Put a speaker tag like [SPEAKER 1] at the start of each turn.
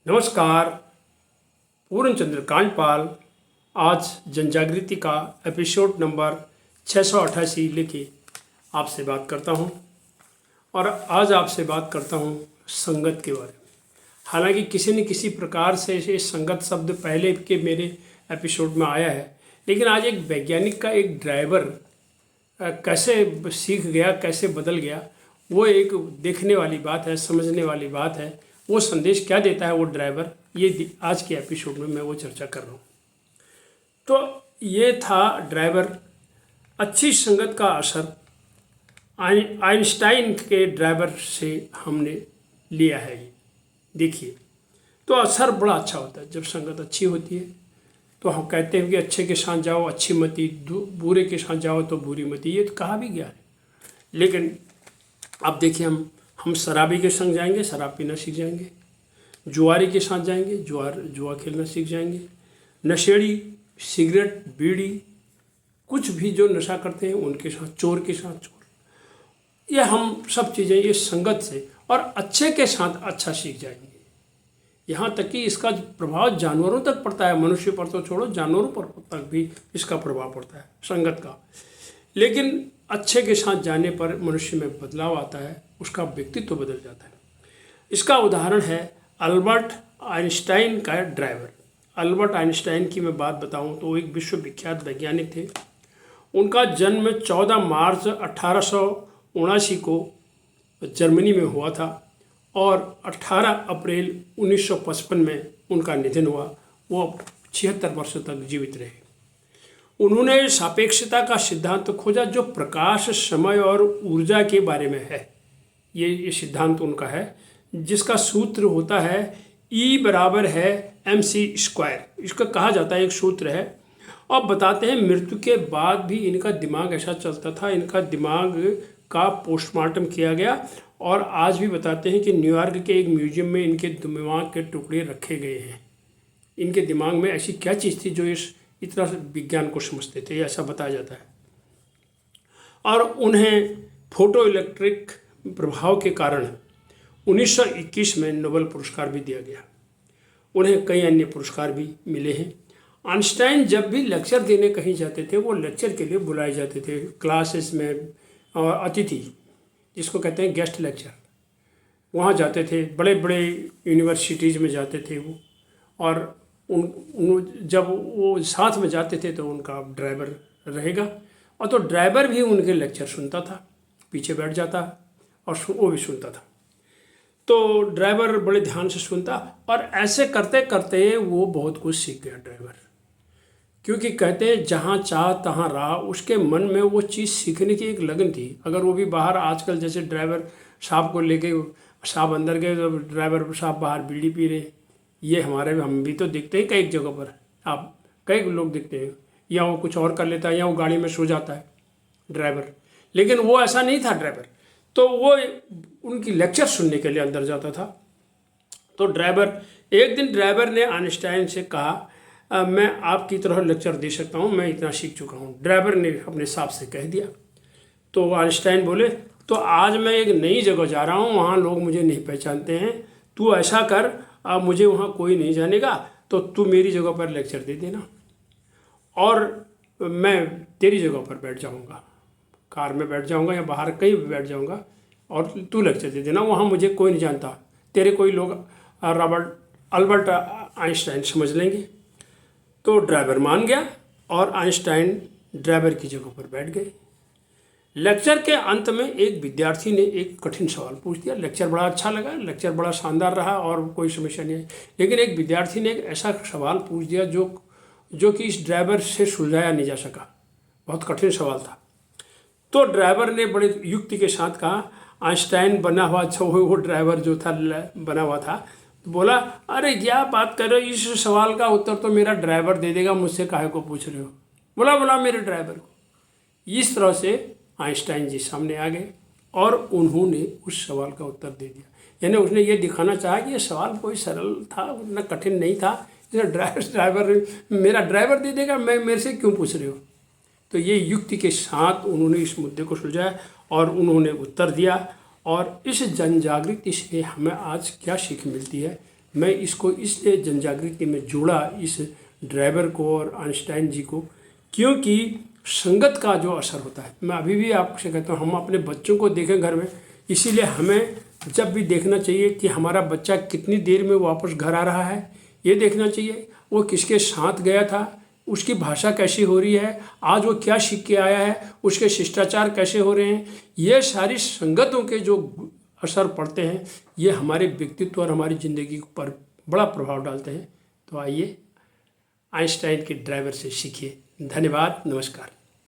[SPEAKER 1] नमस्कार। पूर्ण चंद्र कांडपाल आज जनजागृति का एपिसोड नंबर 688 लेके आपसे बात करता हूँ। और आज आपसे बात करता हूँ संगत के बारे में। हालांकि किसी न किसी प्रकार से ये संगत शब्द पहले के मेरे एपिसोड में आया है, लेकिन आज एक वैज्ञानिक का एक ड्राइवर कैसे सीख गया, कैसे बदल गया, वो एक देखने वाली बात है, समझने वाली बात है। वो संदेश क्या देता है वो ड्राइवर, ये आज के एपिसोड में मैं वो चर्चा कर रहा हूँ। तो ये था ड्राइवर। अच्छी संगत का असर आइंस्टाइन के ड्राइवर से हमने लिया है। ये देखिए, तो असर बड़ा अच्छा होता है जब संगत अच्छी होती है। तो हम कहते हैं कि अच्छे के साथ जाओ अच्छी मती, बुरे के साथ जाओ तो बुरी मती, ये तो कहा भी गया है। लेकिन अब देखिए, हम शराबी के संग जाएंगे, शराब पीना सीख जाएंगे। जुआरी के साथ जाएंगे, जुआ खेलना सीख जाएंगे। नशेड़ी, सिगरेट, बीड़ी, कुछ भी जो नशा करते हैं उनके साथ, चोर के साथ चोर, ये हम सब चीज़ें ये संगत से और अच्छे के साथ अच्छा सीख जाएंगे। यहाँ तक कि इसका प्रभाव जानवरों तक पड़ता है। मनुष्य पर तो छोड़ो, जानवरों पर तक भी इसका प्रभाव पड़ता है संगत का। लेकिन अच्छे के साथ जाने पर मनुष्य में बदलाव आता है, उसका व्यक्तित्व बदल जाता है। इसका उदाहरण है अल्बर्ट आइंस्टाइन का ड्राइवर। अल्बर्ट आइंस्टाइन की मैं बात बताऊं तो एक विश्वविख्यात वैज्ञानिक थे। उनका जन्म 14 मार्च 1879 को जर्मनी में हुआ था और 18 अप्रैल 1955 में उनका निधन हुआ। वो 76 वर्षों तक जीवित रहे। उन्होंने सापेक्षता का सिद्धांत खोजा जो प्रकाश, समय और ऊर्जा के बारे में है। ये सिद्धांत उनका है, जिसका सूत्र होता है E बराबर है mc²। इसका कहा जाता है, एक सूत्र है। और बताते हैं मृत्यु के बाद भी इनका दिमाग ऐसा चलता था। इनका दिमाग का पोस्टमार्टम किया गया और आज भी बताते हैं कि न्यूयॉर्क के एक म्यूजियम में इनके दिमाग के टुकड़े रखे गए हैं। इनके दिमाग में ऐसी क्या चीज़ थी जो इतना विज्ञान को समझते थे, ऐसा बताया जाता है। और उन्हें फोटो इलेक्ट्रिक प्रभाव के कारण 1921 में नोबेल पुरस्कार भी दिया गया। उन्हें कई अन्य पुरस्कार भी मिले हैं। आइंस्टाइन जब भी लेक्चर देने कहीं जाते थे, वो लेक्चर के लिए बुलाए जाते थे क्लासेस में, और अतिथि जिसको कहते हैं गेस्ट लेक्चर, वहाँ जाते थे। बड़े बड़े यूनिवर्सिटीज़ में जाते थे वो। और जब वो साथ में जाते थे तो उनका ड्राइवर रहेगा, और तो ड्राइवर भी उनके लेक्चर सुनता था, पीछे बैठ जाता और वो भी सुनता था। तो ड्राइवर बड़े ध्यान से सुनता और ऐसे करते करते वो बहुत कुछ सीख गया ड्राइवर। क्योंकि कहते हैं जहाँ चाह तहाँ राह, उसके मन में वो चीज़ सीखने की एक लगन थी। अगर वो भी बाहर, आजकल जैसे ड्राइवर साहब को लेके साहब अंदर गए तो ड्राइवर साहब बाहर बीड़ी पी रहे, ये हम भी तो दिखते हैं कई जगह पर, आप कई लोग दिखते हैं। या वो कुछ और कर लेता है या वो गाड़ी में सो जाता है ड्राइवर। लेकिन वो ऐसा नहीं था ड्राइवर, तो वो उनकी लेक्चर सुनने के लिए अंदर जाता था। तो एक दिन ड्राइवर ने आइंस्टाइन से कहा, मैं आपकी तरह लेक्चर दे सकता हूँ, मैं इतना सीख चुका हूँ। ड्राइवर ने अपने साहब से कह दिया। तो आइंस्टाइन बोले, तो आज मैं एक नई जगह जा रहा हूँ, वहाँ लोग मुझे नहीं पहचानते हैं। तू ऐसा कर, मुझे वहाँ कोई नहीं जानेगा, तो तू मेरी जगह पर लेक्चर दे देना और मैं तेरी जगह पर बैठ जाऊँगा, कार में बैठ जाऊँगा या बाहर कहीं भी बैठ जाऊँगा, और तू लेक्चर दे देना। वहाँ मुझे कोई नहीं जानता, तेरे कोई लोग अल्बर्ट आइंस्टाइन समझ लेंगे। तो ड्राइवर मान गया और आइंस्टाइन ड्राइवर की जगह पर बैठ गए। लेक्चर के अंत में एक विद्यार्थी ने एक कठिन सवाल पूछ दिया। लेक्चर बड़ा अच्छा लगा, लेक्चर बड़ा शानदार रहा और कोई समस्या नहीं है। लेकिन एक विद्यार्थी ने एक ऐसा सवाल पूछ दिया जो कि इस ड्राइवर से सुलझाया नहीं जा सका। बहुत कठिन सवाल था। तो ड्राइवर ने बड़े युक्ति के साथ कहा, आइंस्टाइन बना हुआ वो ड्राइवर जो था बना हुआ था, तो बोला, अरे क्या बात कर रहे हो, इस सवाल का उत्तर तो मेरा ड्राइवर दे देगा, मुझसे काहे को पूछ रहे हो। बोला मेरे ड्राइवर को। इस तरह से आइंस्टाइन जी सामने आ गए और उन्होंने उस सवाल का उत्तर दे दिया। यानी उसने ये दिखाना चाहा कि ये सवाल कोई सरल था, उतना कठिन नहीं था। मेरा ड्राइवर दे देगा, मैं मेरे से क्यों पूछ रहे हो। तो ये युक्ति के साथ उन्होंने इस मुद्दे को सुलझाया और उन्होंने उत्तर दिया और इस जन जागृति से हमें आज क्या सीख मिलती है, मैं इसको इसलिए जनजागृति में जोड़ा, इस ड्राइवर को और आइंस्टाइन जी को, क्योंकि संगत का जो असर होता है, मैं अभी भी आपसे कहता हूँ, हम अपने बच्चों को देखें घर में, इसीलिए हमें जब भी देखना चाहिए कि हमारा बच्चा कितनी देर में वापस घर आ रहा है, ये देखना चाहिए वो किसके साथ गया था, उसकी भाषा कैसी हो रही है, आज वो क्या सीख के आया है, उसके शिष्टाचार कैसे हो रहे हैं। ये सारी संगतों के जो असर पड़ते हैं, ये हमारे व्यक्तित्व और हमारी ज़िंदगी पर बड़ा प्रभाव डालते हैं। तो आइए आइंस्टाइन के ड्राइवर से सीखिए। धन्यवाद, नमस्कार।